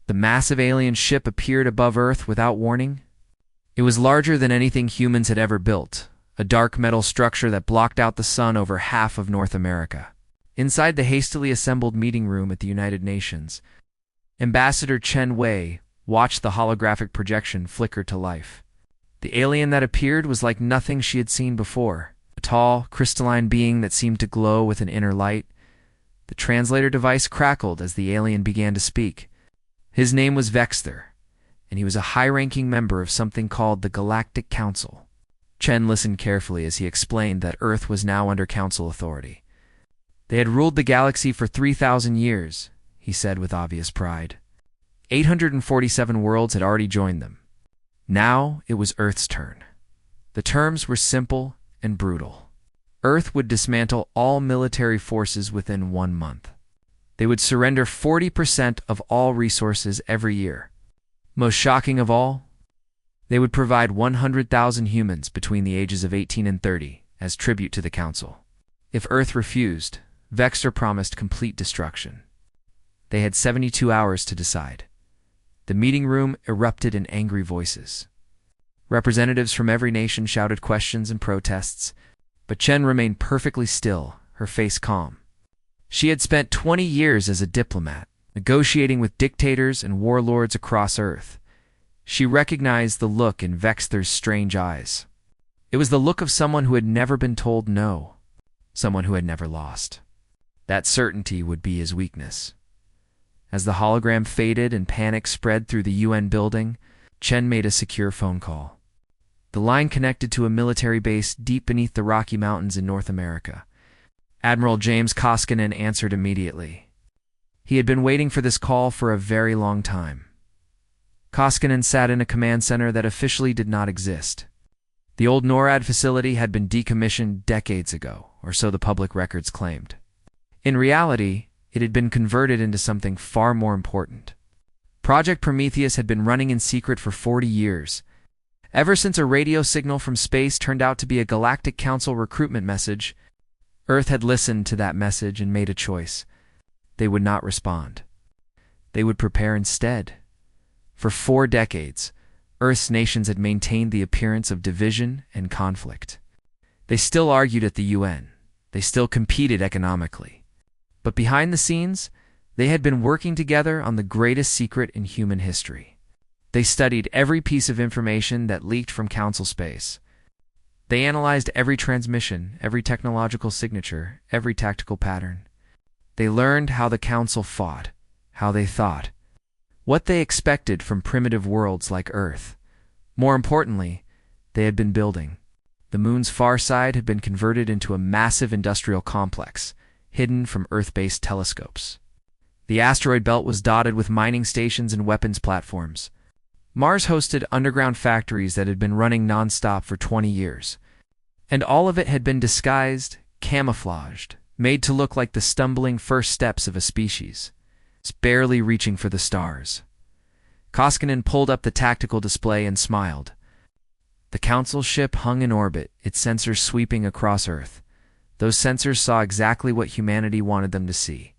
The massive alien ship appeared above Earth without warning. It was larger than anything humans had ever built, a dark metal structure that blocked out the sun over half of North America. Inside the hastily assembled meeting room at the United Nations, Ambassador Chen Wei watched the holographic projection flicker to life. The alien that appeared was like nothing she had seen before, a tall, crystalline being that seemed to glow with an inner light. The translator device crackled as the alien began to speak. His name was Vexter, and he was a high-ranking member of something called the Galactic Council. Chen listened carefully as he explained that Earth was now under Council authority. They had ruled the galaxy for 3,000 years, he said with obvious pride. 847 worlds had already joined them. Now it was Earth's turn. The terms were simple and brutal. Earth would dismantle all military forces within 1 month. They would surrender 40% of all resources every year. Most shocking of all, they would provide 100,000 humans between the ages of 18 and 30 as tribute to the Council. If Earth refused, Vexter promised complete destruction. They had 72 hours to decide. The meeting room erupted in angry voices. Representatives from every nation shouted questions and protests, but Chen remained perfectly still, her face calm. She had spent 20 years as a diplomat, negotiating with dictators and warlords across Earth. She recognized the look in Vexter's strange eyes. It was the look of someone who had never been told no, someone who had never lost. That certainty would be his weakness. As the hologram faded and panic spread through the UN building, Chen made a secure phone call. The line connected to a military base deep beneath the Rocky Mountains in North America. Admiral James Koskinen answered immediately. He had been waiting for this call for a very long time. Koskinen sat in a command center that officially did not exist. The old NORAD facility had been decommissioned decades ago, or so the public records claimed. In reality, it had been converted into something far more important. Project Prometheus had been running in secret for 40 years. Ever since a radio signal from space turned out to be a Galactic Council recruitment message, Earth had listened to that message and made a choice. They would not respond. They would prepare instead. For 4 decades, Earth's nations had maintained the appearance of division and conflict. They still argued at the UN. They still competed economically. But behind the scenes, they had been working together on the greatest secret in human history. They studied every piece of information that leaked from Council space. They analyzed every transmission, every technological signature, every tactical pattern. They learned how the Council fought, how they thought, what they expected from primitive worlds like Earth. More importantly, they had been building. The moon's far side had been converted into a massive industrial complex, hidden from Earth-based telescopes. The asteroid belt was dotted with mining stations and weapons platforms. Mars hosted underground factories that had been running non-stop for 20 years. And all of it had been disguised, camouflaged, made to look like the stumbling first steps of a species, barely reaching for the stars. Koskinen pulled up the tactical display and smiled. The Council ship hung in orbit, its sensors sweeping across Earth. Those sensors saw exactly what humanity wanted them to see.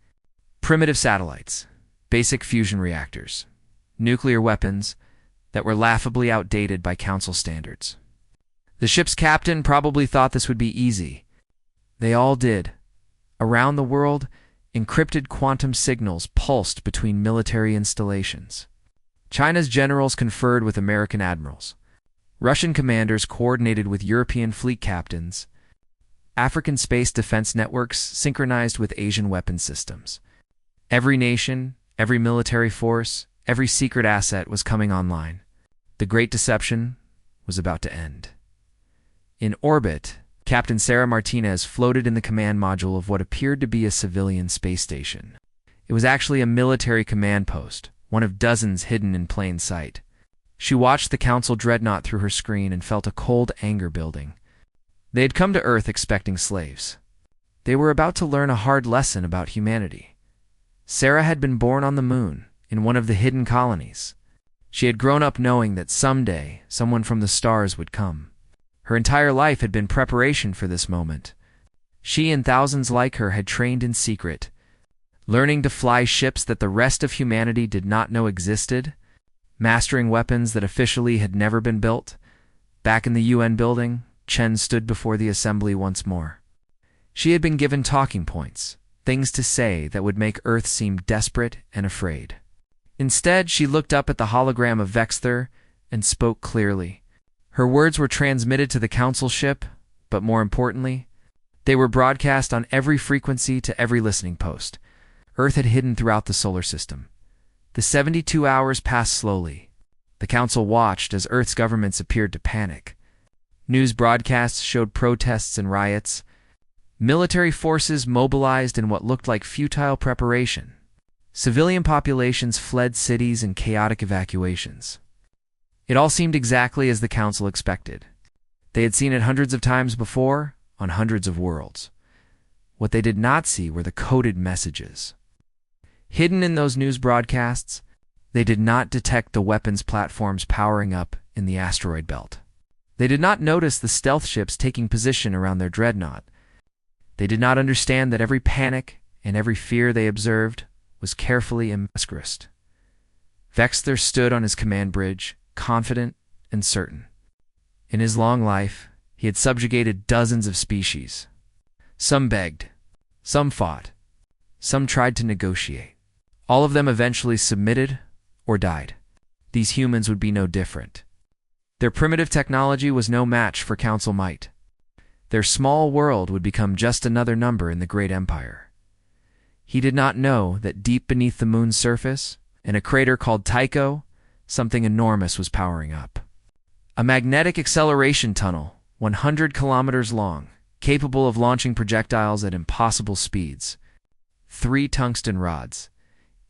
Primitive satellites, basic fusion reactors, nuclear weapons that were laughably outdated by Council standards. The ship's captain probably thought this would be easy. They all did. Around the world, encrypted quantum signals pulsed between military installations. China's generals conferred with American admirals. Russian commanders coordinated with European fleet captains. African space defense networks synchronized with Asian weapons systems. Every nation, every military force, every secret asset was coming online. The Great Deception was about to end. In orbit, Captain Sarah Martinez floated in the command module of what appeared to be a civilian space station. It was actually a military command post, one of dozens hidden in plain sight. She watched the Council dreadnought through her screen and felt a cold anger building. They had come to Earth expecting slaves. They were about to learn a hard lesson about humanity. Sarah had been born on the moon, in one of the hidden colonies. She had grown up knowing that someday someone from the stars would come. Her entire life had been preparation for this moment. She and thousands like her had trained in secret, learning to fly ships that the rest of humanity did not know existed, mastering weapons that officially had never been built. Back in the UN building, Chen stood before the assembly once more. She had been given talking points, things to say that would make Earth seem desperate and afraid. Instead, she looked up at the hologram of Vexther and spoke clearly. Her words were transmitted to the council ship, but more importantly, they were broadcast on every frequency to every listening post. Earth had hidden throughout the solar system. The 72 hours passed slowly. The council watched as Earth's governments appeared to panic. News broadcasts showed protests and riots. Military forces mobilized in what looked like futile preparation. Civilian populations fled cities in chaotic evacuations. It all seemed exactly as the council expected. They had seen it hundreds of times before, on hundreds of worlds. What they did not see were the coded messages. Hidden in those news broadcasts, they did not detect the weapons platforms powering up in the asteroid belt. They did not notice the stealth ships taking position around their dreadnought. They did not understand that every panic and every fear they observed was carefully masked. Vexther stood on his command bridge, confident and certain. In his long life, he had subjugated dozens of species. Some begged, some fought, some tried to negotiate. All of them eventually submitted or died. These humans would be no different. Their primitive technology was no match for council might. Their small world would become just another number in the great empire. He did not know that deep beneath the moon's surface, in a crater called Tycho, something enormous was powering up. A magnetic acceleration tunnel, 100 kilometers long, capable of launching projectiles at impossible speeds. 3 tungsten rods,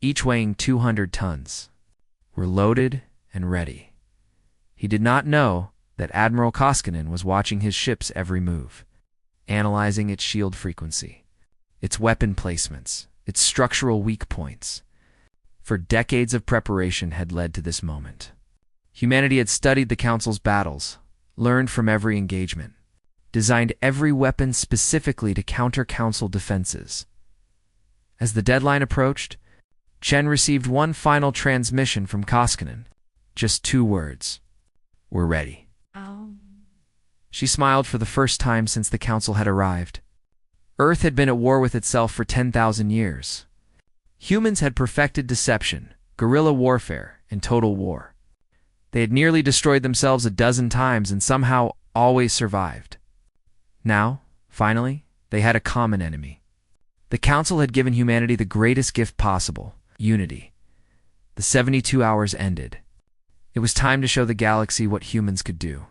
each weighing 200 tons, were loaded and ready. He did not know that Admiral Koskinen was watching his ship's every move, analyzing its shield frequency, its weapon placements, its structural weak points. For decades of preparation had led to this moment. Humanity had studied the Council's battles, learned from every engagement, designed every weapon specifically to counter Council defenses. As the deadline approached, Chen received one final transmission from Koskinen. Just 2 words. "We're ready." She smiled for the first time since the Council had arrived. Earth had been at war with itself for 10,000 years. Humans had perfected deception, guerrilla warfare, and total war. They had nearly destroyed themselves a dozen times and somehow always survived. Now, finally, they had a common enemy. The Council had given humanity the greatest gift possible, unity. The 72 hours ended. It was time to show the galaxy what humans could do.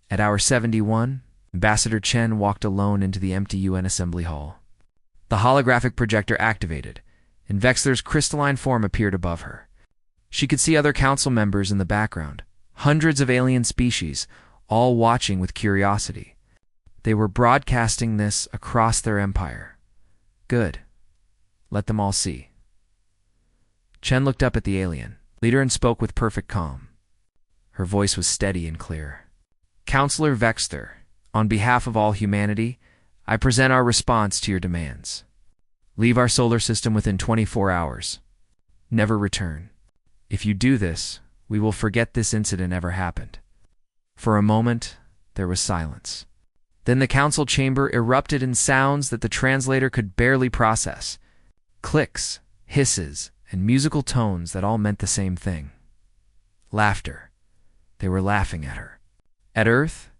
At hour 71, Ambassador Chen walked alone into the empty UN Assembly Hall. The holographic projector activated, and Vexler's crystalline form appeared above her. She could see other council members in the background, hundreds of alien species, all watching with curiosity. They were broadcasting this across their empire. Good. Let them all see. Chen looked up at the alien leader and spoke with perfect calm. Her voice was steady and clear. "Counselor Vexter, on behalf of all humanity, I present our response to your demands. Leave our solar system within 24 hours. Never return. If you do this, we will forget this incident ever happened." For a moment, there was silence. Then the council chamber erupted in sounds that the translator could barely process. Clicks, hisses, and musical tones that all meant the same thing. Laughter. They were laughing at her. At Earth,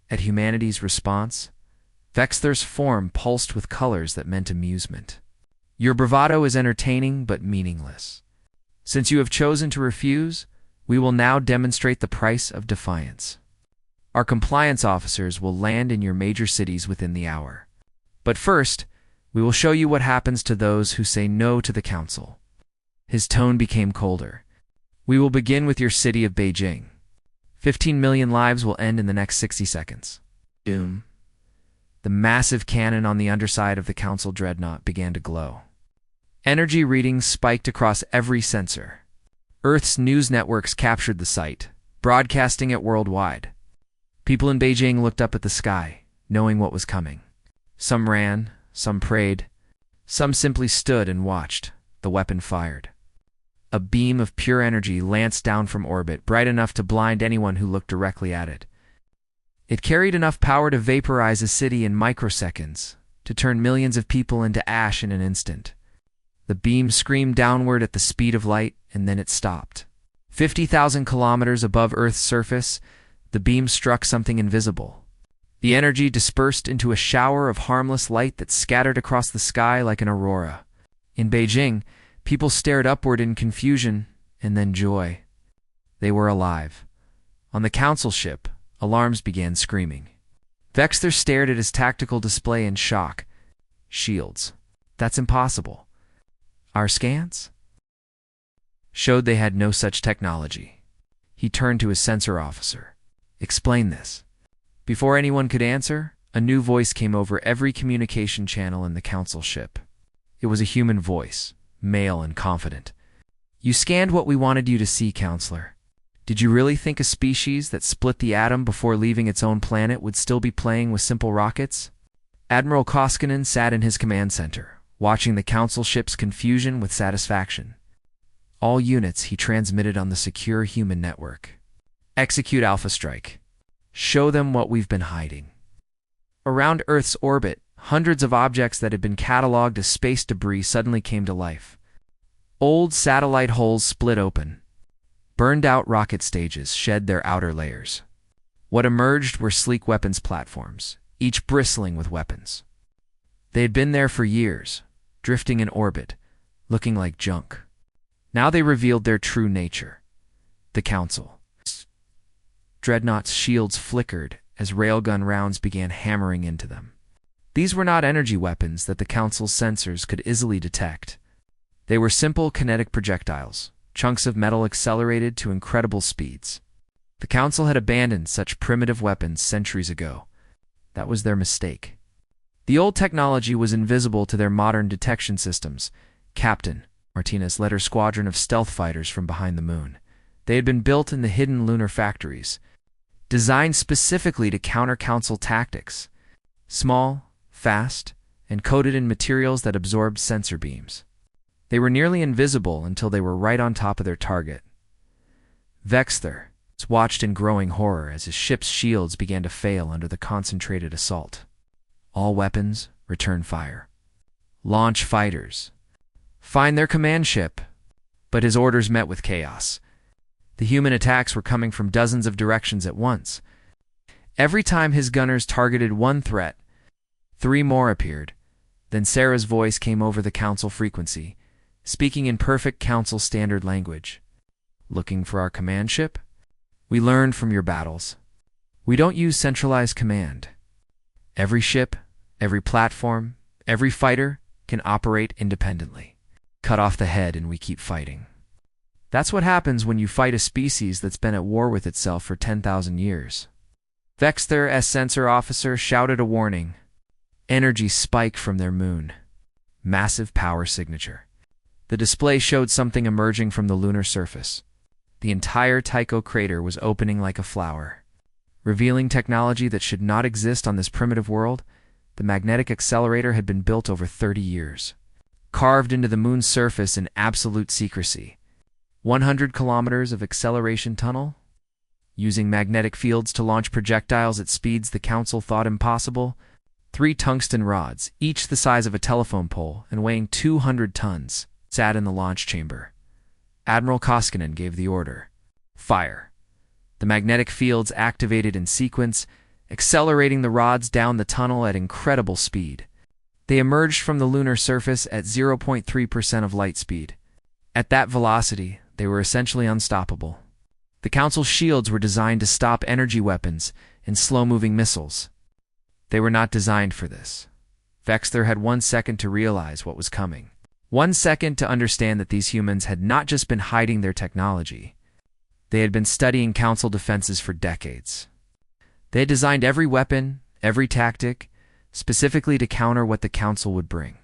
at humanity's response, Vexler's form pulsed with colors that meant amusement. "Your bravado is entertaining but meaningless. Since you have chosen to refuse, we will now demonstrate the price of defiance. Our compliance officers will land in your major cities within the hour. But first, we will show you what happens to those who say no to the Council." His tone became colder. "We will begin with your city of Beijing. 15 million lives will end in the next 60 seconds. Doom. The massive cannon on the underside of the Council dreadnought began to glow. Energy readings spiked across every sensor. Earth's news networks captured the sight, broadcasting it worldwide. People in Beijing looked up at the sky, knowing what was coming. Some ran, some prayed, Some simply stood and watched. The weapon fired. A beam of pure energy lanced down from orbit, bright enough to blind anyone who looked directly at it. It carried enough power to vaporize a city in microseconds, to turn millions of people into ash in an instant. The beam screamed downward at the speed of light, and then it stopped. 50,000 kilometers above Earth's surface, the beam struck something invisible. The energy dispersed into a shower of harmless light that scattered across the sky like an aurora. In Beijing, people stared upward in confusion and then joy. They were alive. On the council ship, alarms began screaming. Vexter stared at his tactical display in shock. Shields. That's impossible. Our scans showed they had no such technology. He turned to his sensor officer. Explain this. Before anyone could answer, a new voice came over every communication channel in the council ship. It was a human voice, male and confident. You scanned what we wanted you to see, Counselor. Did you really think a species that split the atom before leaving its own planet would still be playing with simple rockets? Admiral Koskinen sat in his command center, watching the council ship's confusion with satisfaction. All units, he transmitted on the secure human network. Execute Alpha Strike. Show them what we've been hiding. Around Earth's orbit, hundreds of objects that had been cataloged as space debris suddenly came to life. Old satellite holes split open. Burned-out rocket stages shed their outer layers. What emerged were sleek weapons platforms, each bristling with weapons. They had been there for years, drifting in orbit, looking like junk. Now they revealed their true nature. The Council. Dreadnought's shields flickered as railgun rounds began hammering into them. These were not energy weapons that the Council's sensors could easily detect. They were simple kinetic projectiles, chunks of metal accelerated to incredible speeds. The Council had abandoned such primitive weapons centuries ago. That was their mistake. The old technology was invisible to their modern detection systems. Captain Martinez led her squadron of stealth fighters from behind the moon. They had been built in the hidden lunar factories, designed specifically to counter Council tactics. Small, fast, and coated in materials that absorbed sensor beams. They were nearly invisible until they were right on top of their target. Vexter watched in growing horror as his ship's shields began to fail under the concentrated assault. All weapons, return fire. Launch fighters. Find their command ship. But his orders met with chaos. The human attacks were coming from dozens of directions at once. Every time his gunners targeted one threat, 3 more appeared. Then Sarah's voice came over the Council frequency, speaking in perfect Council standard language. Looking for our command ship? We learned from your battles. We don't use centralized command. Every ship, every platform, every fighter can operate independently. Cut off the head and we keep fighting. That's what happens when you fight a species that's been at war with itself for 10,000 years. Vexter, as sensor officer, shouted a warning. Energy spike from their moon. Massive power signature. The display showed something emerging from the lunar surface. The entire Tycho crater was opening like a flower. Revealing technology that should not exist on this primitive world, the magnetic accelerator had been built over 30 years. Carved into the moon's surface in absolute secrecy. 100 kilometers of acceleration tunnel? Using magnetic fields to launch projectiles at speeds the Council thought impossible. 3 tungsten rods, each the size of a telephone pole and weighing 200 tons, sat in the launch chamber. Admiral Koskinen gave the order. Fire. The magnetic fields activated in sequence, accelerating the rods down the tunnel at incredible speed. They emerged from the lunar surface at 0.3% of light speed. At that velocity, they were essentially unstoppable. The Council's shields were designed to stop energy weapons and slow-moving missiles. They were not designed for this. Vexter had 1 second to realize what was coming. 1 second to understand that these humans had not just been hiding their technology. They had been studying Council defenses for decades. They had designed every weapon, every tactic, specifically to counter what the Council would bring.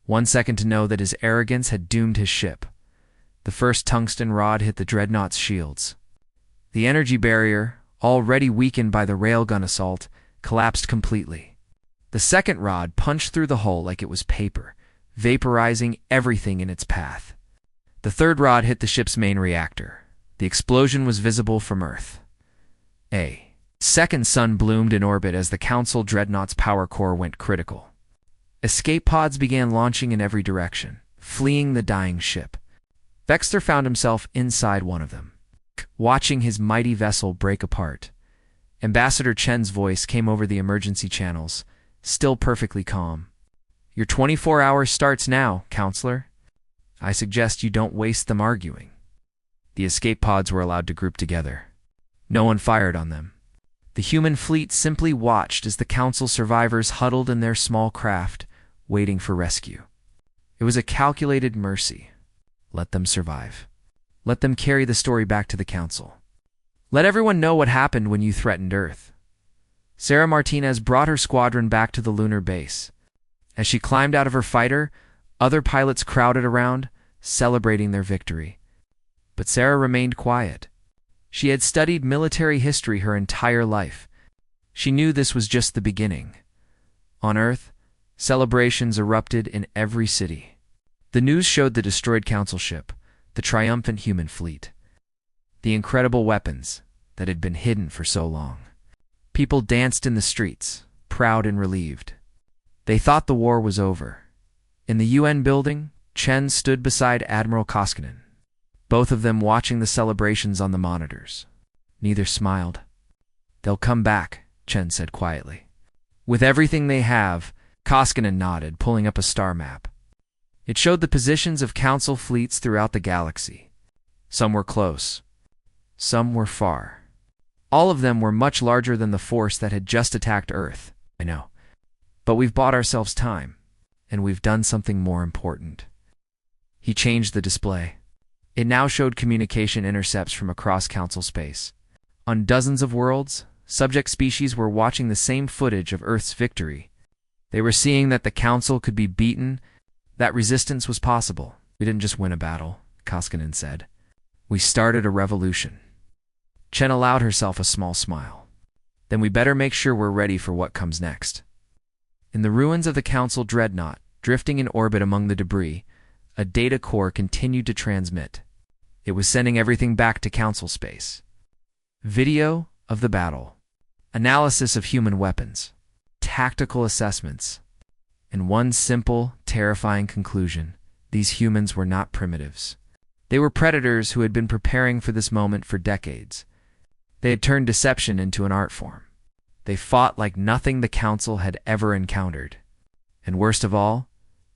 1 second to know that his arrogance had doomed his ship. The first tungsten rod hit the Dreadnought's shields. The energy barrier, already weakened by the railgun assault, collapsed completely. The second rod punched through the hull like it was paper, vaporizing everything in its path. The third rod hit the ship's main reactor. The explosion was visible from Earth. A second sun bloomed in orbit as the Council Dreadnought's power core went critical. Escape pods began launching in every direction, fleeing the dying ship. Vexter found himself inside one of them, watching his mighty vessel break apart. Ambassador Chen's voice came over the emergency channels, still perfectly calm. "Your 24 hours starts now, Counselor. I suggest you don't waste them arguing." The escape pods were allowed to group together. No one fired on them. The human fleet simply watched as the Council survivors huddled in their small craft, waiting for rescue. It was a calculated mercy. Let them survive. Let them carry the story back to the Council. Let everyone know what happened when you threatened Earth. Sarah Martinez brought her squadron back to the lunar base. As she climbed out of her fighter, other pilots crowded around, celebrating their victory. But Sarah remained quiet. She had studied military history her entire life. She knew this was just the beginning. On Earth, celebrations erupted in every city. The news showed the destroyed Council ship, the triumphant human fleet, the incredible weapons that had been hidden for so long. People danced in the streets, proud and relieved. They thought the war was over. In the UN building, Chen stood beside Admiral Koskinen, both of them watching the celebrations on the monitors. Neither smiled. "They'll come back," Chen said quietly. "With everything they have," Koskinen nodded, pulling up a star map. It showed the positions of Council fleets throughout the galaxy. Some were close. Some were far. All of them were much larger than the force that had just attacked Earth. "I know. But we've bought ourselves time, and we've done something more important." He changed the display. It now showed communication intercepts from across Council space. On dozens of worlds, subject species were watching the same footage of Earth's victory. They were seeing that the Council could be beaten, that resistance was possible. "We didn't just win a battle," Koskinen said. "We started a revolution." Chen allowed herself a small smile. "Then we better make sure we're ready for what comes next." In the ruins of the Council Dreadnought, drifting in orbit among the debris, a data core continued to transmit. It was sending everything back to Council space. Video of the battle, analysis of human weapons, tactical assessments, and one simple, terrifying conclusion: these humans were not primitives. They were predators who had been preparing for this moment for decades. They had turned deception into an art form. They fought like nothing the Council had ever encountered. And worst of all,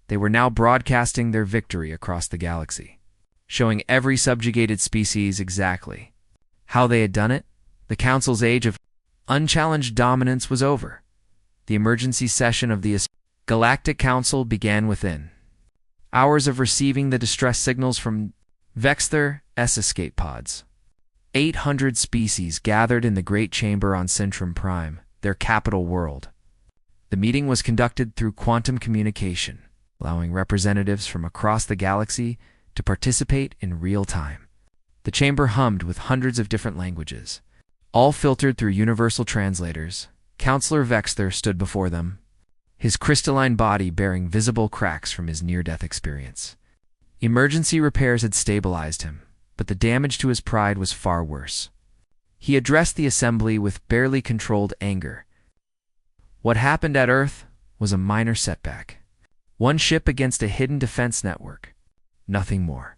they were now broadcasting their victory across the galaxy, showing every subjugated species exactly how they had done it. The Council's age of unchallenged dominance was over. The emergency session of the Galactic Council began within hours of receiving the distress signals from Vexter's escape pods. 800 species gathered in the Great Chamber on Centrum Prime, their capital world. The meeting was conducted through quantum communication, allowing representatives from across the galaxy to participate in real time. The chamber hummed with hundreds of different languages, all filtered through universal translators. Counselor Vexter stood before them, his crystalline body bearing visible cracks from his near-death experience. Emergency repairs had stabilized him, but the damage to his pride was far worse. He addressed the assembly with barely controlled anger. What happened at Earth was a minor setback. One ship against a hidden defense network. Nothing more.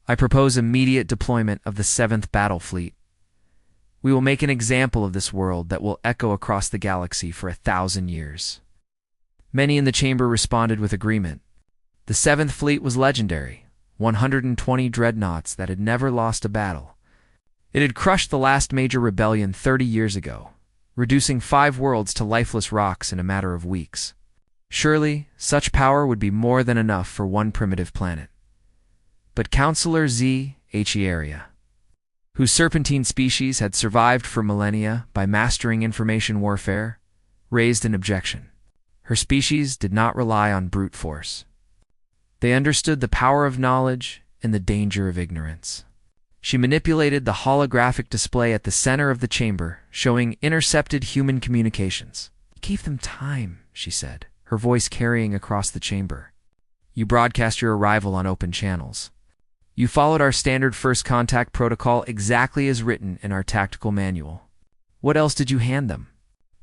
I propose immediate deployment of the 7th Battle Fleet. We will make an example of this world that will echo across the galaxy for 1,000 years. Many in the chamber responded with agreement. The 7th Fleet was legendary, 120 dreadnoughts that had never lost a battle. It had crushed the last major rebellion 30 years ago, reducing 5 worlds to lifeless rocks in a matter of weeks. Surely, such power would be more than enough for one primitive planet. But Counselor HFY, whose serpentine species had survived for millennia by mastering information warfare, raised an objection. Her species did not rely on brute force. They understood the power of knowledge and the danger of ignorance. She manipulated the holographic display at the center of the chamber, showing intercepted human communications. "Give them time," she said, her voice carrying across the chamber. You broadcast your arrival on open channels. You followed our standard first contact protocol exactly as written in our tactical manual. What else did you hand them?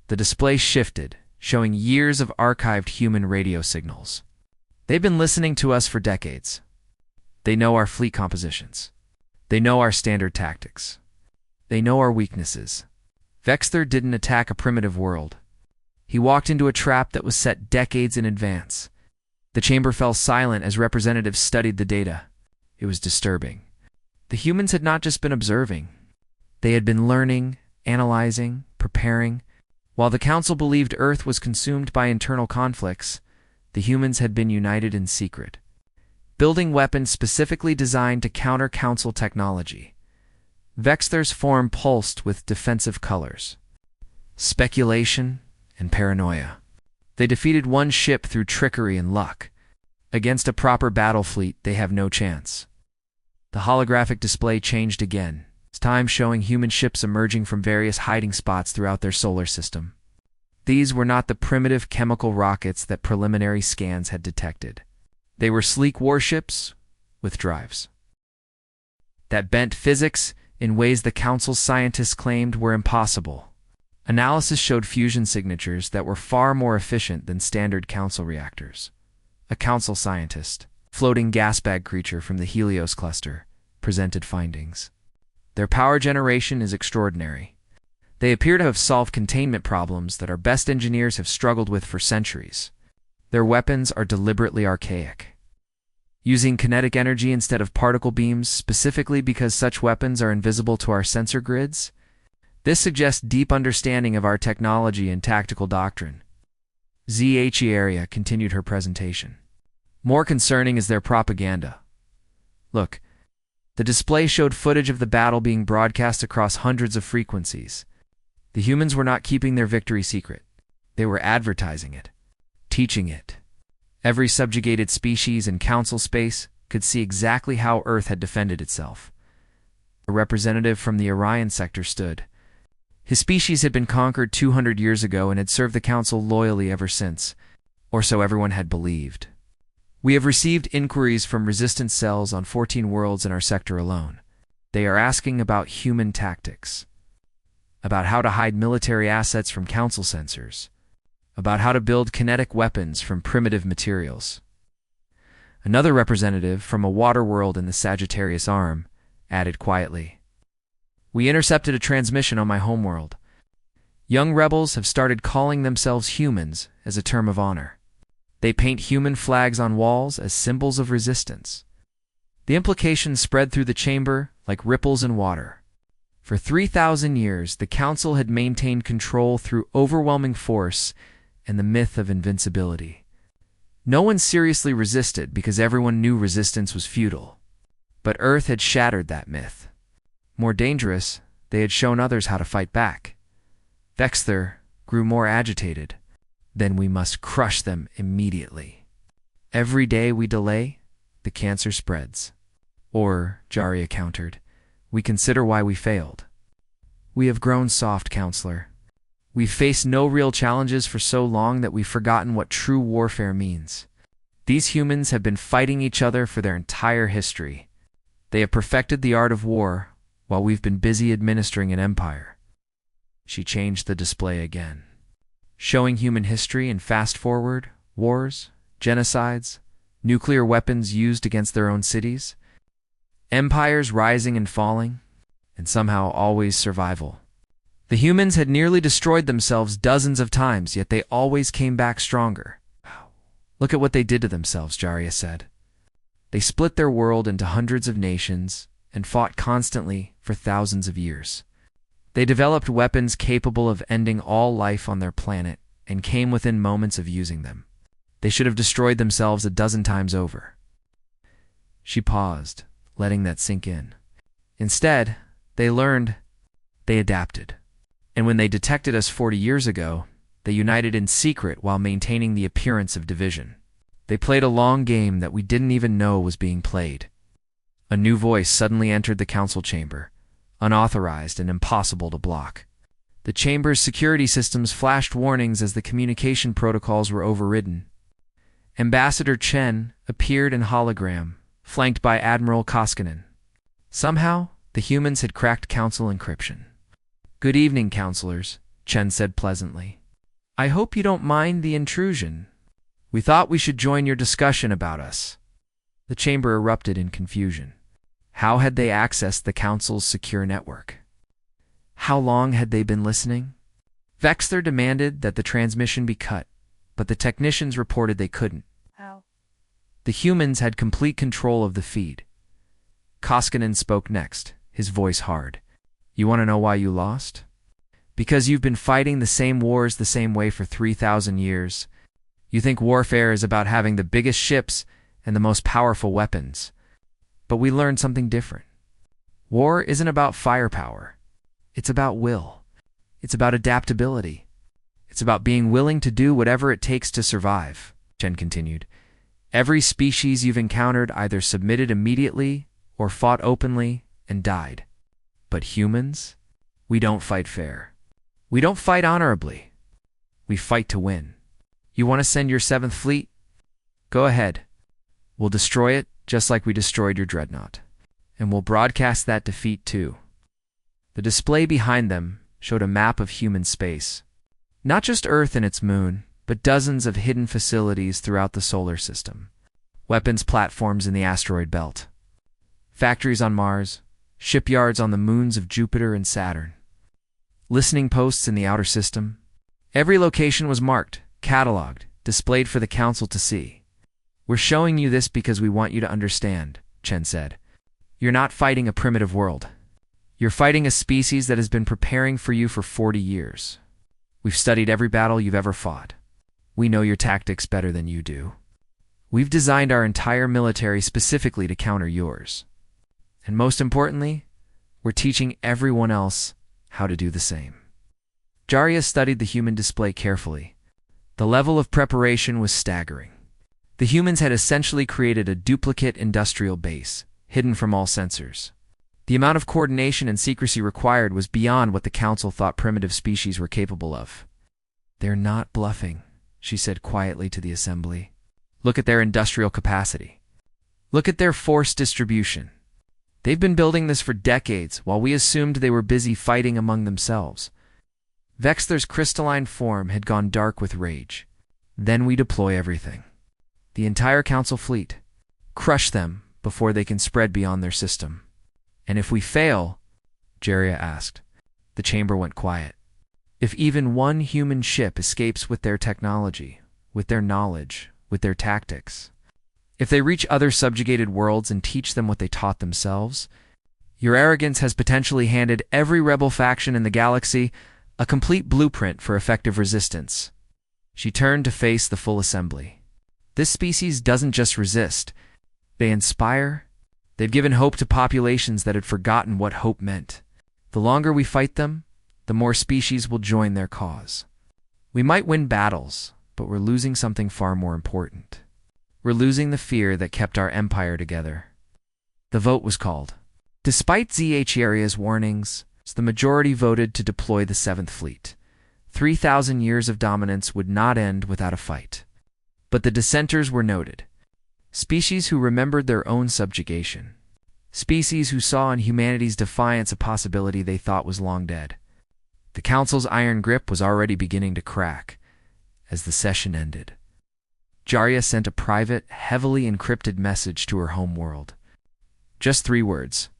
The display shifted, showing years of archived human radio signals. They've been listening to us for decades. They know our fleet compositions. They know our standard tactics. They know our weaknesses. Vexter didn't attack a primitive world. He walked into a trap that was set decades in advance. The chamber fell silent as representatives studied the data. It was disturbing. The humans had not just been observing. They had been learning, analyzing, preparing. While the Council believed Earth was consumed by internal conflicts, the humans had been united in secret, building weapons specifically designed to counter Council technology. Vexter's form pulsed with defensive colors. Speculation and paranoia. They defeated one ship through trickery and luck. Against a proper battle fleet, they have no chance. The holographic display changed again, this time showing human ships emerging from various hiding spots throughout their solar system. These were not the primitive chemical rockets that preliminary scans had detected. They were sleek warships with drives that bent physics in ways the Council's scientists claimed were impossible. Analysis showed fusion signatures that were far more efficient than standard Council reactors. A Council scientist, floating gas bag creature from the Helios cluster, presented findings. Their power generation is extraordinary. They appear to have solved containment problems that our best engineers have struggled with for centuries. Their weapons are deliberately archaic, using kinetic energy instead of particle beams specifically because such weapons are invisible to our sensor grids. This suggests deep understanding of our technology and tactical doctrine. ZHE Area continued her presentation. More concerning is their propaganda. Look, the display showed footage of the battle being broadcast across hundreds of frequencies. The humans were not keeping their victory secret. They were advertising it, teaching it. Every subjugated species in Council space could see exactly how Earth had defended itself. A representative from the Orion sector stood. His species had been conquered 200 years ago and had served the Council loyally ever since, or so everyone had believed. We have received inquiries from resistance cells on 14 worlds in our sector alone. They are asking about human tactics, about how to hide military assets from Council sensors, about how to build kinetic weapons from primitive materials. Another representative from a water world in the Sagittarius Arm added quietly, "We intercepted a transmission on my homeworld. Young rebels have started calling themselves humans as a term of honor. They paint human flags on walls as symbols of resistance." The implications spread through the chamber like ripples in water. For 3,000 years, the Council had maintained control through overwhelming force and the myth of invincibility. No one seriously resisted because everyone knew resistance was futile. But Earth had shattered that myth. More dangerous, they had shown others how to fight back. Vexter grew more agitated. Then we must crush them immediately. Every day we delay, the cancer spreads. Or, Jaria countered, we consider why we failed. We have grown soft, Counselor. We've faced no real challenges for so long that we've forgotten what true warfare means. These humans have been fighting each other for their entire history. They have perfected the art of war, while we've been busy administering an empire. She changed the display again, showing human history in fast-forward, wars, genocides, nuclear weapons used against their own cities, empires rising and falling, and somehow always survival. The humans had nearly destroyed themselves dozens of times, yet they always came back stronger. Look at what they did to themselves, Jaria said. They split their world into hundreds of nations and fought constantly for thousands of years. They developed weapons capable of ending all life on their planet and came within moments of using them. They should have destroyed themselves a dozen times over. She paused, letting that sink in. Instead, they learned, they adapted. And when they detected us 40 years ago, they united in secret while maintaining the appearance of division. They played a long game that we didn't even know was being played. A new voice suddenly entered the Council chamber, unauthorized and impossible to block. The chamber's security systems flashed warnings as the communication protocols were overridden. Ambassador Chen appeared in hologram, flanked by Admiral Koskinen. Somehow, the humans had cracked council encryption. "Good evening, counselors," Chen said pleasantly. "I hope you don't mind the intrusion. We thought we should join your discussion about us." The chamber erupted in confusion. How had they accessed the council's secure network? How long had they been listening? Vexler demanded that the transmission be cut, but the technicians reported they couldn't. How? The humans had complete control of the feed. Koskinen spoke next, his voice hard. "You want to know why you lost? Because you've been fighting the same wars the same way for 3,000 years. You think warfare is about having the biggest ships and the most powerful weapons. But we learned something different. War isn't about firepower. It's about will. It's about adaptability. It's about being willing to do whatever it takes to survive," Chen continued. "Every species you've encountered either submitted immediately or fought openly and died. But humans? We don't fight fair. We don't fight honorably. We fight to win. You want to send your 7th Fleet? Go ahead. We'll destroy it just like we destroyed your dreadnought. And we'll broadcast that defeat too." The display behind them showed a map of human space. Not just Earth and its moon, but dozens of hidden facilities throughout the solar system. Weapons platforms in the asteroid belt. Factories on Mars, shipyards on the moons of Jupiter and Saturn. Listening posts in the outer system. Every location was marked, cataloged, displayed for the council to see. "We're showing you this because we want you to understand," Chen said. "You're not fighting a primitive world. You're fighting a species that has been preparing for you for 40 years. We've studied every battle you've ever fought. We know your tactics better than you do. We've designed our entire military specifically to counter yours. And most importantly, we're teaching everyone else how to do the same." Jarya studied the human display carefully. The level of preparation was staggering. The humans had essentially created a duplicate industrial base, hidden from all sensors. The amount of coordination and secrecy required was beyond what the council thought primitive species were capable of. "They're not bluffing," she said quietly to the assembly. "Look at their industrial capacity. Look at their force distribution. They've been building this for decades while we assumed they were busy fighting among themselves." Vexler's crystalline form had gone dark with rage. "Then we deploy everything. The entire council fleet. Crush them before they can spread beyond their system." "And if we fail?" Jarya asked. The chamber went quiet. "If even one human ship escapes with their technology, with their knowledge, with their tactics, if they reach other subjugated worlds and teach them what they taught themselves, your arrogance has potentially handed every rebel faction in the galaxy a complete blueprint for effective resistance." She turned to face the full assembly. "This species doesn't just resist. They inspire. They've given hope to populations that had forgotten what hope meant. The longer we fight them, the more species will join their cause. We might win battles, but we're losing something far more important. We're losing the fear that kept our empire together." The vote was called. Despite ZHERIA's warnings, the majority voted to deploy the 7th Fleet. 3,000 years of dominance would not end without a fight. But the dissenters were noted. Species who remembered their own subjugation. Species who saw in humanity's defiance a possibility they thought was long dead. The council's iron grip was already beginning to crack as the session ended. Jarya sent a private, heavily encrypted message to her home world. Just 3 words: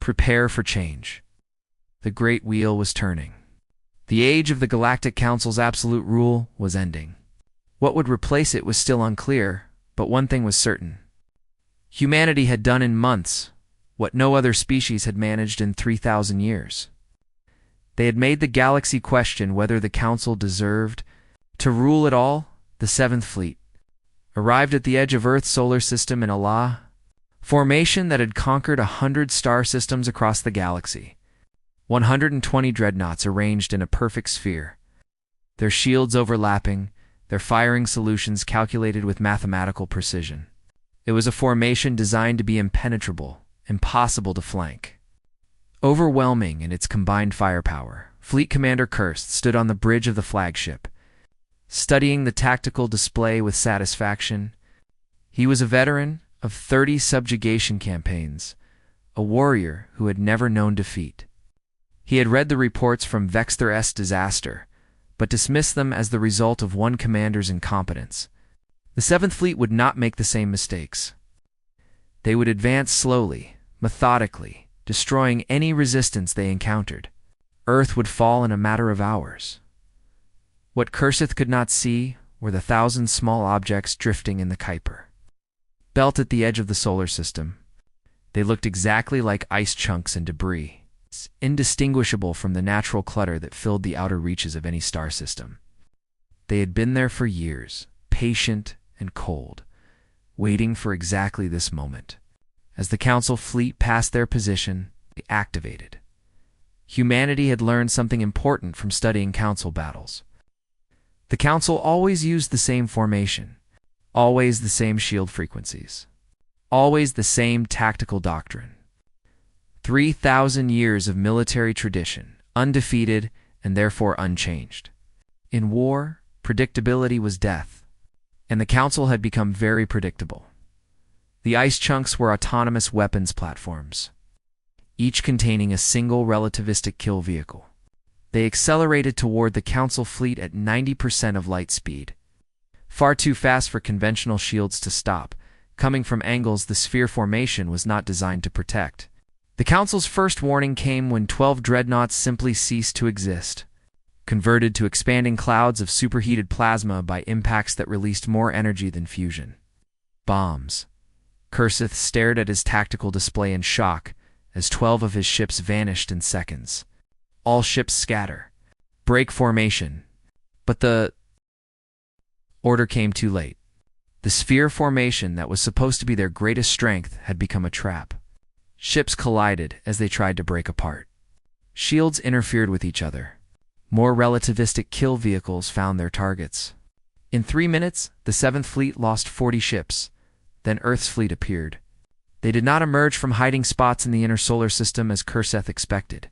"Prepare for change." The great wheel was turning. The age of the Galactic Council's absolute rule was ending. What would replace it was still unclear, but one thing was certain. Humanity had done in months what no other species had managed in 3,000 years. They had made the galaxy question whether the Council deserved to rule at all. The 7th Fleet arrived at the edge of Earth's solar system in a formation that had conquered 100 star systems across the galaxy. 120 dreadnoughts arranged in a perfect sphere, their shields overlapping, their firing solutions calculated with mathematical precision. It was a formation designed to be impenetrable, impossible to flank. Overwhelming in its combined firepower, Fleet Commander Kirst stood on the bridge of the flagship. Studying the tactical display with satisfaction, He was a veteran of 30 subjugation campaigns, a warrior who had never known defeat. He had read the reports from Vexthor's disaster, but dismissed them as the result of one commander's incompetence. The Seventh Fleet would not make the same mistakes. They would advance slowly, methodically, destroying any resistance they encountered. Earth would fall in a matter of hours. What Kurseth could not see were the 1,000 small objects drifting in the Kuiper belt at the edge of the solar system. They looked exactly like ice chunks and debris, indistinguishable from the natural clutter that filled the outer reaches of any star system. They had been there for years, patient and cold, waiting for exactly this moment. As the Council fleet passed their position, they activated. Humanity had learned something important from studying Council battles. The Council always used the same formation, always the same shield frequencies, always the same tactical doctrine. 3,000 years of military tradition, undefeated and therefore unchanged. In war, predictability was death, and the Council had become very predictable. The ice chunks were autonomous weapons platforms, each containing a single relativistic kill vehicle. They accelerated toward the Council fleet at 90% of light speed, far too fast for conventional shields to stop. Coming from angles the sphere formation was not designed to protect. The Council's first warning came when 12 dreadnoughts simply ceased to exist, converted to expanding clouds of superheated plasma by impacts that released more energy than fusion. Bombs. Kurseth stared at his tactical display in shock as 12 of his ships vanished in seconds. All ships scatter. Break formation. But the order came too late. The sphere formation that was supposed to be their greatest strength had become a trap. Ships collided as they tried to break apart. Shields interfered with each other. More relativistic kill vehicles found their targets. In 3 minutes, the Seventh Fleet lost 40 ships. Then Earth's fleet appeared. They did not emerge from hiding spots in the inner solar system as Kurseth expected.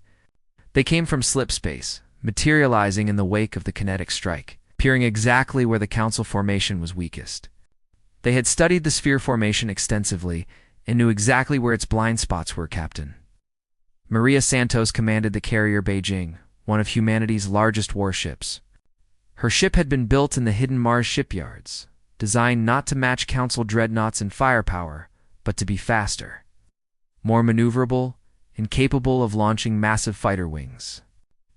They came from slip space, materializing in the wake of the kinetic strike, appearing exactly where the Council formation was weakest. They had studied the sphere formation extensively and knew exactly where its blind spots were, Captain. Maria Santos commanded the carrier Beijing, one of humanity's largest warships. Her ship had been built in the hidden Mars shipyards, designed not to match Council dreadnoughts in firepower, but to be faster, more maneuverable, and capable of launching massive fighter wings.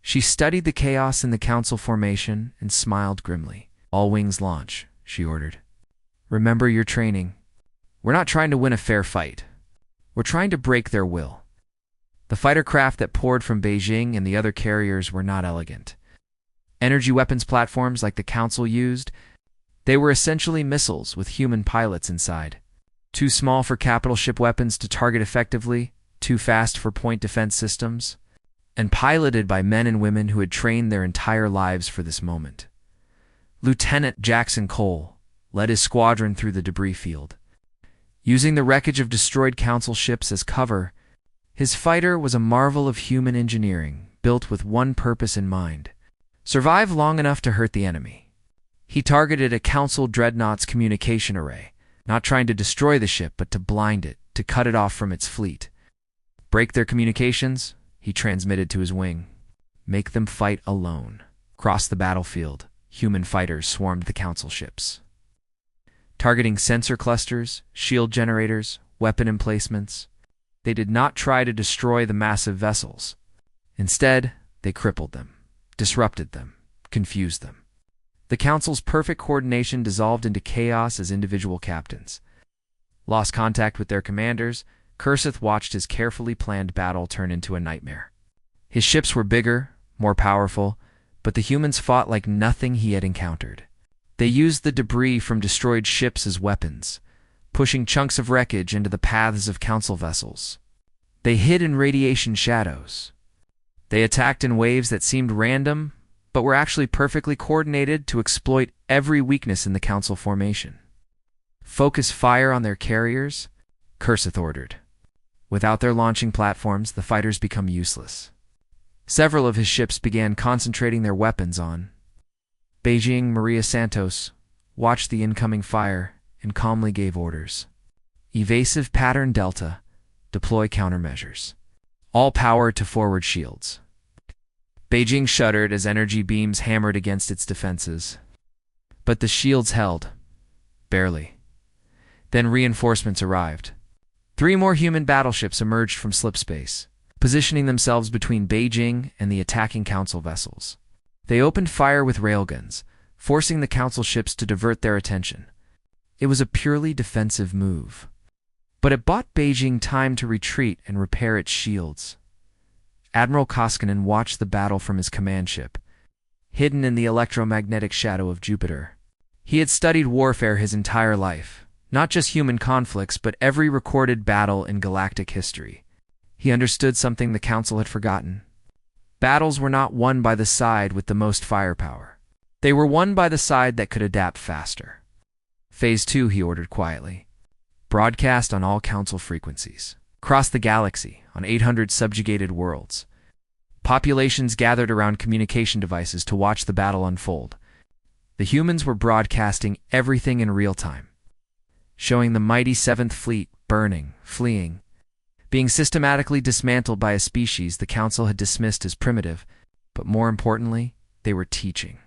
She studied the chaos in the Council formation and smiled grimly. "All wings launch," she ordered. "Remember your training. We're not trying to win a fair fight. We're trying to break their will." The fighter craft that poured from Beijing and the other carriers were not elegant. Energy weapons platforms like the Council used, they were essentially missiles with human pilots inside. Too small for capital ship weapons to target effectively, too fast for point defense systems, and piloted by men and women who had trained their entire lives for this moment. Lieutenant Jackson Cole led his squadron through the debris field. Using the wreckage of destroyed Council ships as cover, his fighter was a marvel of human engineering, built with one purpose in mind: survive long enough to hurt the enemy. He targeted a Council dreadnought's communication array, not trying to destroy the ship but to blind it, to cut it off from its fleet. Break their communications, he transmitted to his wing. Make them fight alone. Across the battlefield, human fighters swarmed the Council ships, targeting sensor clusters, shield generators, weapon emplacements. They did not try to destroy the massive vessels. Instead, they crippled them, disrupted them, confused them. The Council's perfect coordination dissolved into chaos as individual captains lost contact with their commanders. Kurseth watched his carefully planned battle turn into a nightmare. His ships were bigger, more powerful, but the humans fought like nothing he had encountered. They used the debris from destroyed ships as weapons, pushing chunks of wreckage into the paths of Council vessels. They hid in radiation shadows. They attacked in waves that seemed random, but were actually perfectly coordinated to exploit every weakness in the Council formation. "Focus fire on their carriers," Kurseth ordered. Without their launching platforms, the fighters become useless. Several of his ships began concentrating their weapons on Beijing. Maria Santos watched the incoming fire and calmly gave orders. Evasive pattern Delta, deploy countermeasures. All power to forward shields. Beijing shuddered as energy beams hammered against its defenses. But the shields held. Barely. Then reinforcements arrived. 3 more human battleships emerged from slipspace, positioning themselves between Beijing and the attacking Council vessels. They opened fire with railguns, forcing the Council ships to divert their attention. It was a purely defensive move. But it bought Beijing time to retreat and repair its shields. Admiral Koskinen watched the battle from his command ship, hidden in the electromagnetic shadow of Jupiter. He had studied warfare his entire life, not just human conflicts, but every recorded battle in galactic history. He understood something the Council had forgotten. Battles were not won by the side with the most firepower. They were won by the side that could adapt faster. Phase 2, he ordered quietly. Broadcast on all Council frequencies. Across the galaxy, on 800 subjugated worlds. Populations gathered around communication devices to watch the battle unfold. The humans were broadcasting everything in real time, showing the mighty 7th Fleet burning, fleeing, being systematically dismantled by a species the Council had dismissed as primitive, but more importantly, they were teaching.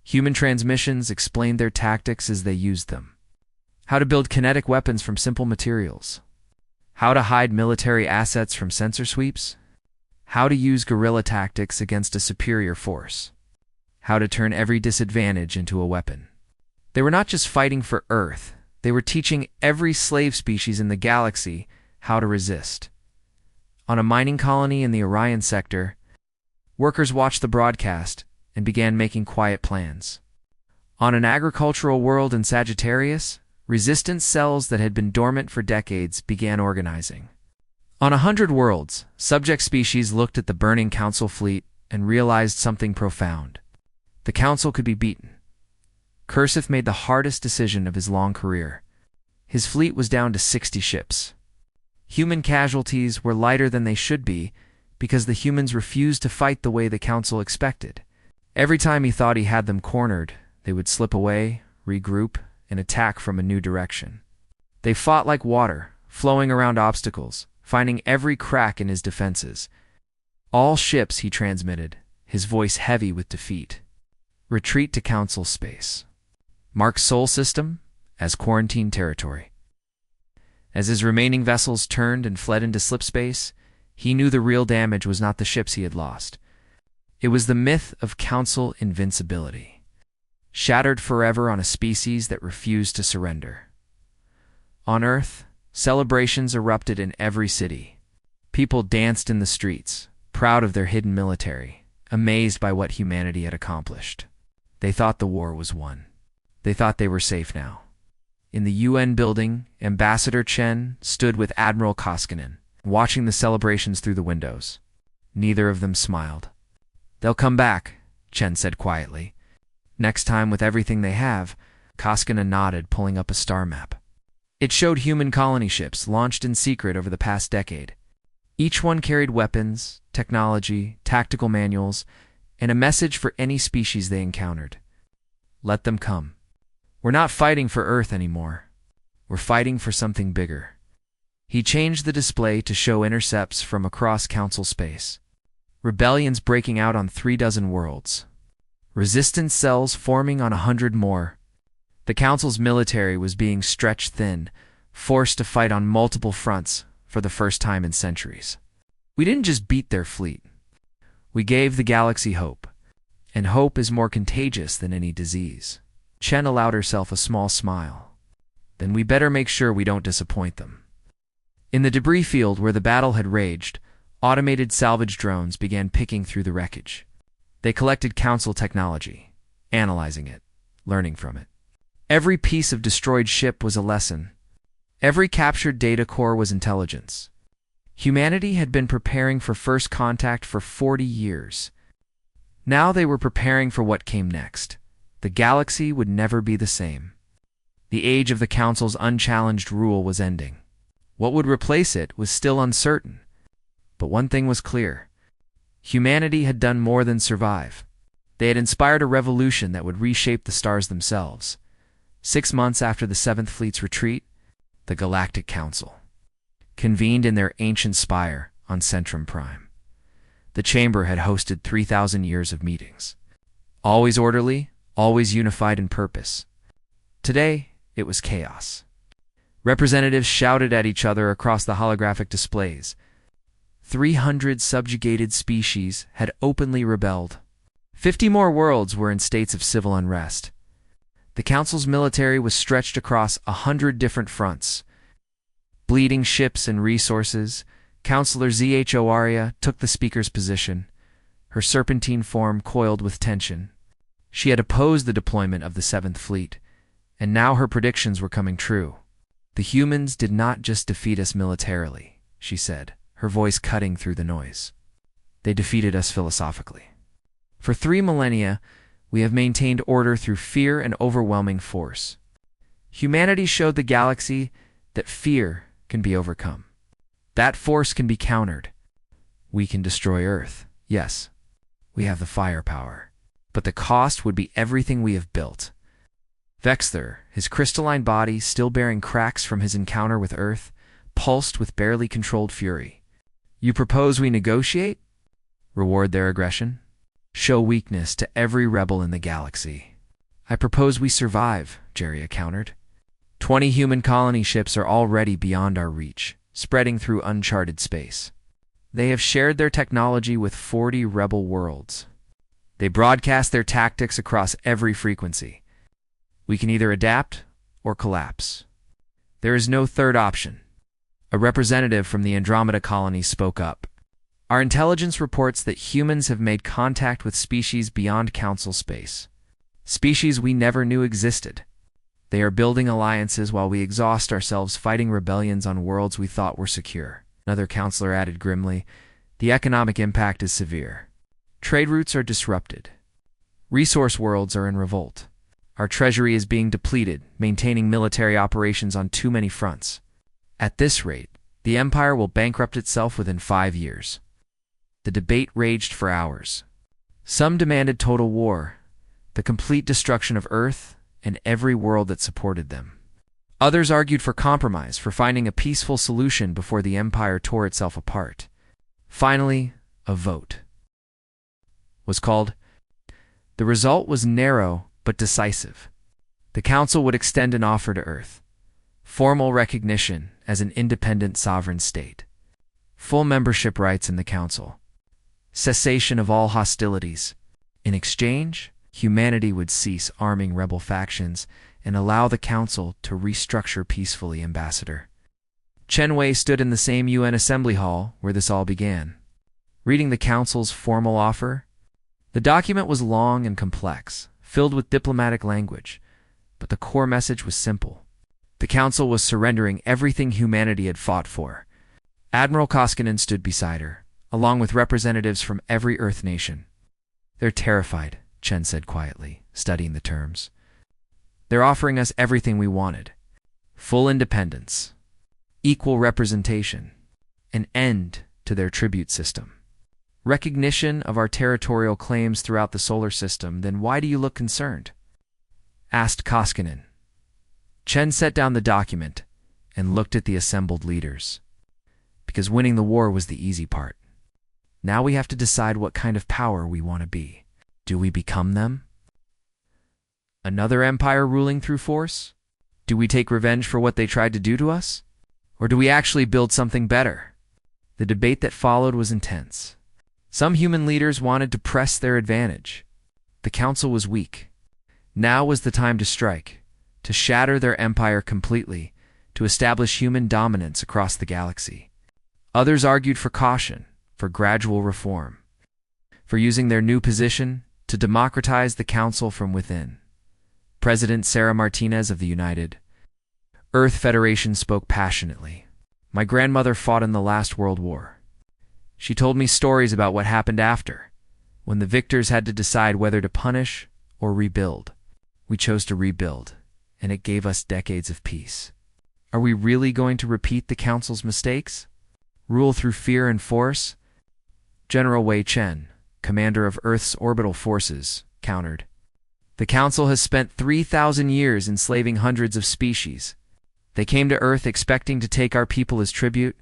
Human transmissions explained their tactics as they used them. How to build kinetic weapons from simple materials. How to hide military assets from sensor sweeps. How to use guerrilla tactics against a superior force. How to turn every disadvantage into a weapon. They were not just fighting for Earth, they were teaching every slave species in the galaxy how to resist. On a mining colony in the Orion sector, workers watched the broadcast and began making quiet plans. On an agricultural world in Sagittarius, resistance cells that had been dormant for decades began organizing. On 100 worlds, subject species looked at the burning Council fleet and realized something profound. The Council could be beaten. Kursif made the hardest decision of his long career. His fleet was down to 60 ships. Human casualties were lighter than they should be because the humans refused to fight the way the Council expected. Every time he thought he had them cornered, they would slip away, regroup, and attack from a new direction. They fought like water, flowing around obstacles, finding every crack in his defenses. All ships, he transmitted, his voice heavy with defeat. Retreat to Council space. Mark Sol system as quarantine territory. As his remaining vessels turned and fled into slipspace, he knew the real damage was not the ships he had lost. It was the myth of Council invincibility, shattered forever on a species that refused to surrender. On Earth, celebrations erupted in every city. People danced in the streets, proud of their hidden military, amazed by what humanity had accomplished. They thought the war was won. They thought they were safe now. In the UN building, Ambassador Chen stood with Admiral Koskinen, watching the celebrations through the windows. Neither of them smiled. "They'll come back," Chen said quietly. "Next time with everything they have." Koskinen nodded, pulling up a star map. It showed human colony ships launched in secret over the past decade. Each one carried weapons, technology, tactical manuals, and a message for any species they encountered. Let them come. We're not fighting for Earth anymore. We're fighting for something bigger. He changed the display to show intercepts from across Council space. Rebellions breaking out on 36 worlds. Resistance cells forming on 100 more. The Council's military was being stretched thin, forced to fight on multiple fronts for the first time in centuries. We didn't just beat their fleet. We gave the galaxy hope. And hope is more contagious than any disease. Chen allowed herself a small smile. Then we better make sure we don't disappoint them. In the debris field where the battle had raged, automated salvage drones began picking through the wreckage. They collected Council technology, analyzing it, learning from it. Every piece of destroyed ship was a lesson. Every captured data core was intelligence. Humanity had been preparing for first contact for 40 years. Now they were preparing for what came next. The galaxy would never be the same. The age of the Council's unchallenged rule was ending. What would replace it was still uncertain. But one thing was clear. Humanity had done more than survive. They had inspired a revolution that would reshape the stars themselves. 6 months after the Seventh Fleet's retreat, the Galactic Council convened in their ancient spire on Centrum Prime. The chamber had hosted 3,000 years of meetings. Always orderly, always unified in purpose. Today, it was chaos. Representatives shouted at each other across the holographic displays. 300 subjugated species had openly rebelled. 50 more worlds were in states of civil unrest. The Council's military was stretched across 100 different fronts. Bleeding ships and resources, Counselor ZHORIA took the speaker's position, her serpentine form coiled with tension. She had opposed the deployment of the Seventh Fleet, and now her predictions were coming true. The humans did not just defeat us militarily, she said, her voice cutting through the noise. They defeated us philosophically. For 3 millennia, we have maintained order through fear and overwhelming force. Humanity showed the galaxy that fear can be overcome. That force can be countered. We can destroy Earth. Yes, we have the firepower. But the cost would be everything we have built. Vexthur, his crystalline body still bearing cracks from his encounter with Earth, pulsed with barely controlled fury. You propose we negotiate? Reward their aggression? Show weakness to every rebel in the galaxy. I propose we survive, Jeria countered. 20 human colony ships are already beyond our reach, spreading through uncharted space. They have shared their technology with 40 rebel worlds. They broadcast their tactics across every frequency. We can either adapt or collapse. There is no third option. A representative from the Andromeda colony spoke up. Our intelligence reports that humans have made contact with species beyond Council space. Species we never knew existed. They are building alliances while we exhaust ourselves fighting rebellions on worlds we thought were secure. Another counselor added grimly, the economic impact is severe. Trade routes are disrupted. Resource worlds are in revolt. Our treasury is being depleted, maintaining military operations on too many fronts. At this rate, the Empire will bankrupt itself within 5 years. The debate raged for hours. Some demanded total war, the complete destruction of Earth and every world that supported them. Others argued for compromise, for finding a peaceful solution before the Empire tore itself apart. Finally, a vote was called. The result was narrow but decisive. The Council would extend an offer to Earth. Formal recognition as an independent sovereign state. Full membership rights in the Council. Cessation of all hostilities. In exchange, humanity would cease arming rebel factions and allow the Council to restructure peacefully, Ambassador. Chen Wei stood in the same UN Assembly Hall where this all began. Reading the Council's formal offer, the document was long and complex, filled with diplomatic language, but the core message was simple. The Council was surrendering everything humanity had fought for. Admiral Koskinen stood beside her, along with representatives from every Earth nation. They're terrified, Chen said quietly, studying the terms. They're offering us everything we wanted. Full independence, equal representation, an end to their tribute system. Recognition of our territorial claims throughout the solar system, then why do you look concerned? Asked Koskinen. Chen set down the document and looked at the assembled leaders. Because winning the war was the easy part. Now we have to decide what kind of power we want to be. Do we become them? Another empire ruling through force? Do we take revenge for what they tried to do to us? Or do we actually build something better? The debate that followed was intense. Some human leaders wanted to press their advantage. The Council was weak. Now was the time to strike, to shatter their empire completely, to establish human dominance across the galaxy. Others argued for caution, for gradual reform, for using their new position to democratize the Council from within. President Sarah Martinez of the United Earth Federation spoke passionately. My grandmother fought in the last World War. She told me stories about what happened after, when the victors had to decide whether to punish or rebuild. We chose to rebuild, and it gave us decades of peace. Are we really going to repeat the Council's mistakes? Rule through fear and force? General Wei Chen, commander of Earth's orbital forces, countered. The Council has spent 3,000 years enslaving hundreds of species. They came to Earth expecting to take our people as tribute.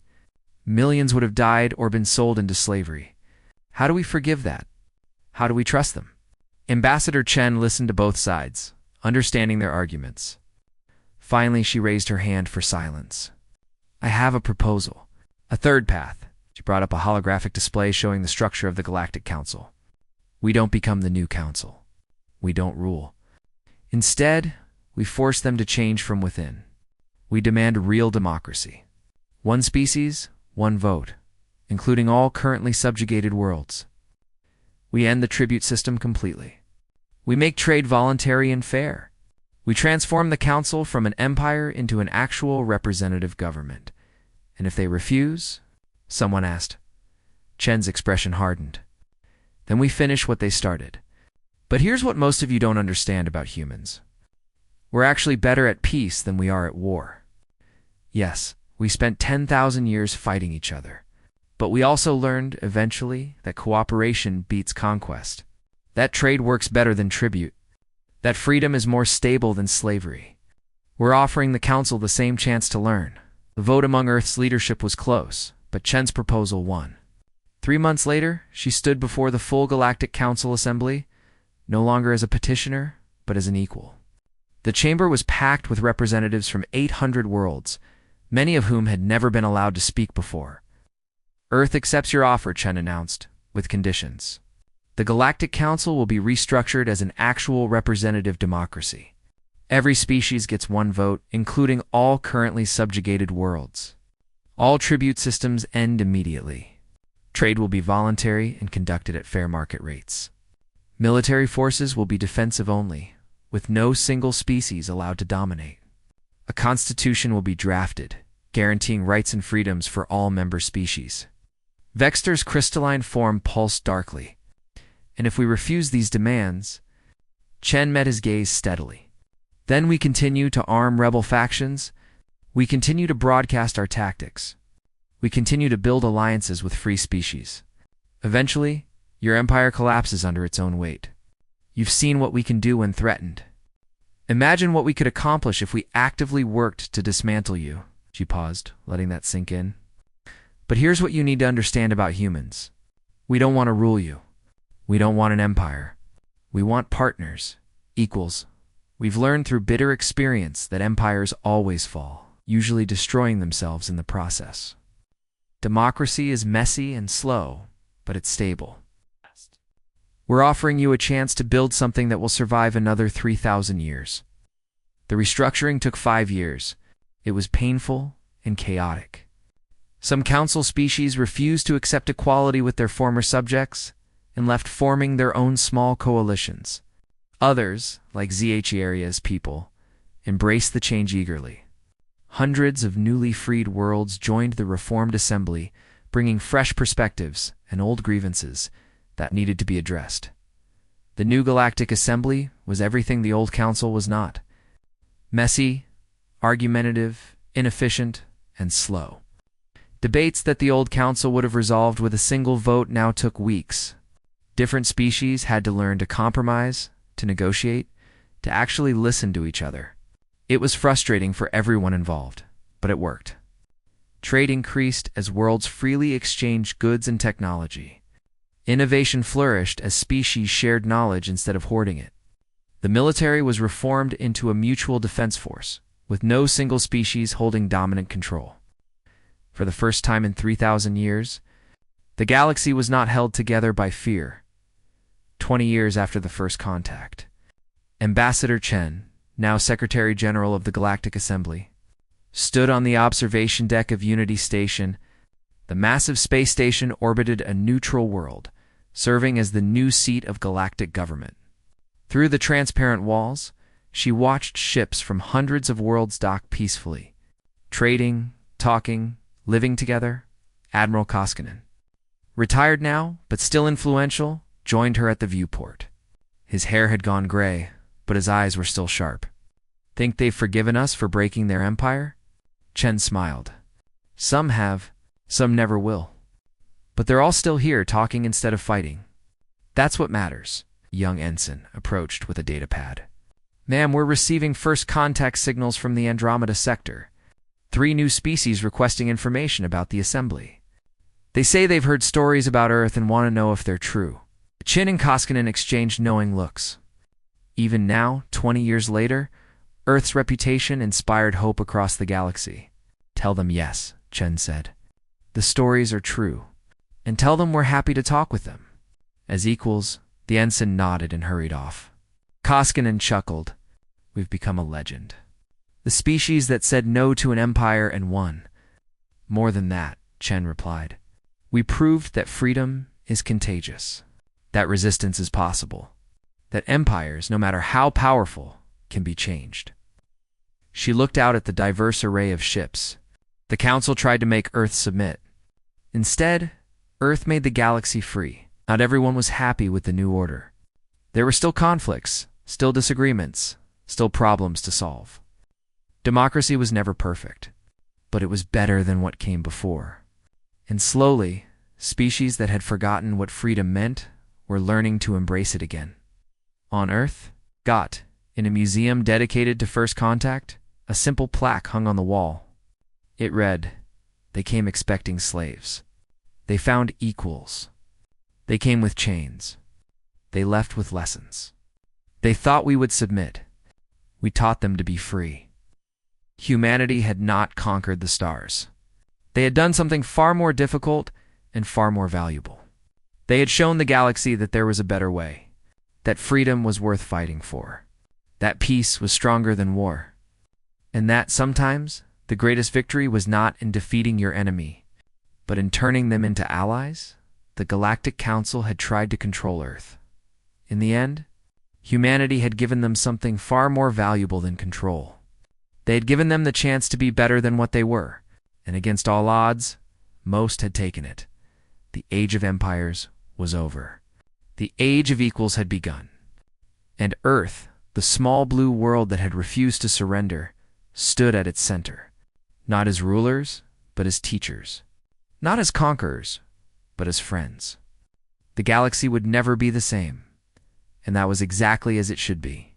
Millions would have died or been sold into slavery. How do we forgive that? How do we trust them? Ambassador Chen listened to both sides, understanding their arguments. Finally, she raised her hand for silence. I have a proposal. A third path. She brought up a holographic display showing the structure of the Galactic Council. We don't become the new council. We don't rule. Instead, we force them to change from within. We demand real democracy. One species, one vote, including all currently subjugated worlds. We end the tribute system completely. We make trade voluntary and fair. We transform the council from an empire into an actual representative government. And if they refuse, someone asked. Chen's expression hardened. Then we finish what they started. But here's what most of you don't understand about humans. We're actually better at peace than we are at war. Yes, we spent 10,000 years fighting each other. But we also learned, eventually, that cooperation beats conquest. That trade works better than tribute. That freedom is more stable than slavery. We're offering the Council the same chance to learn. The vote among Earth's leadership was close, but Chen's proposal won. 3 months later, she stood before the full Galactic Council Assembly, no longer as a petitioner, but as an equal. The chamber was packed with representatives from 800 worlds, many of whom had never been allowed to speak before. Earth accepts your offer, Chen announced, with conditions. The Galactic Council will be restructured as an actual representative democracy. Every species gets one vote, including all currently subjugated worlds. All tribute systems end immediately. Trade will be voluntary and conducted at fair market rates. Military forces will be defensive only, with no single species allowed to dominate. A constitution will be drafted, guaranteeing rights and freedoms for all member species. Vexter's crystalline form pulsed darkly. And if we refuse these demands, Chen met his gaze steadily. Then we continue to arm rebel factions. We continue to broadcast our tactics. We continue to build alliances with free species. Eventually, your empire collapses under its own weight. You've seen what we can do when threatened. Imagine what we could accomplish if we actively worked to dismantle you. She paused, letting that sink in. But here's what you need to understand about humans. We don't want to rule you. We don't want an empire. We want partners, equals. We've learned through bitter experience that empires always fall, usually destroying themselves in the process. Democracy is messy and slow, but it's stable. We're offering you a chance to build something that will survive another 3,000 years. The restructuring took 5 years. It was painful and chaotic. Some council species refused to accept equality with their former subjects and left forming their own small coalitions. Others, like ZH-Area's people, embraced the change eagerly. Hundreds of newly freed worlds joined the reformed assembly, bringing fresh perspectives and old grievances that needed to be addressed. The new Galactic Assembly was everything the old council was not. Messy, argumentative, inefficient, and slow. Debates that the old council would have resolved with a single vote now took weeks. Different species had to learn to compromise, to negotiate, to actually listen to each other. It was frustrating for everyone involved, but it worked. Trade increased as worlds freely exchanged goods and technology. Innovation flourished as species shared knowledge instead of hoarding it. The military was reformed into a mutual defense force, with no single species holding dominant control. For the first time in 3,000 years, the galaxy was not held together by fear. 20 years after the first contact, Ambassador Chen, now Secretary General of the Galactic Assembly, stood on the observation deck of Unity Station. The massive space station orbited a neutral world, serving as the new seat of galactic government. Through the transparent walls, she watched ships from hundreds of worlds dock peacefully, trading, talking, living together. Admiral Koskinen, retired now, but still influential, joined her at the viewport. His hair had gone gray, but his eyes were still sharp. Think they've forgiven us for breaking their empire? Chen smiled. Some have, some never will. But they're all still here talking instead of fighting. That's what matters. A young ensign approached with a datapad. "Ma'am, we're receiving first contact signals from the Andromeda sector. 3 new species requesting information about the assembly. They say they've heard stories about Earth and want to know if they're true." Chin and Koskinen exchanged knowing looks. Even now, 20 years later, Earth's reputation inspired hope across the galaxy. "Tell them yes," Chen said. "The stories are true. And tell them we're happy to talk with them." As equals, the ensign nodded and hurried off. Koskinen chuckled. "We've become a legend. The species that said no to an empire and won." "More than that," Chen replied. "We proved that freedom is contagious, that resistance is possible, that empires, no matter how powerful, can be changed." She looked out at the diverse array of ships. The Council tried to make Earth submit. Instead, Earth made the galaxy free. Not everyone was happy with the new order. There were still conflicts, still disagreements, still problems to solve. Democracy was never perfect, but it was better than what came before. And slowly, species that had forgotten what freedom meant were learning to embrace it again. On Earth, got, in a museum dedicated to first contact, a simple plaque hung on the wall. It read, "They came expecting slaves. They found equals. They came with chains. They left with lessons. They thought we would submit. We taught them to be free." Humanity had not conquered the stars. They had done something far more difficult and far more valuable. They had shown the galaxy that there was a better way, that freedom was worth fighting for, that peace was stronger than war, and that sometimes the greatest victory was not in defeating your enemy, but in turning them into allies. The Galactic Council had tried to control Earth. In the end, humanity had given them something far more valuable than control. They had given them the chance to be better than what they were, and against all odds, most had taken it. The age of empires was over. The age of equals had begun. And Earth, the small blue world that had refused to surrender, stood at its center, not as rulers, but as teachers, not as conquerors, but as friends. The galaxy would never be the same, and that was exactly as it should be.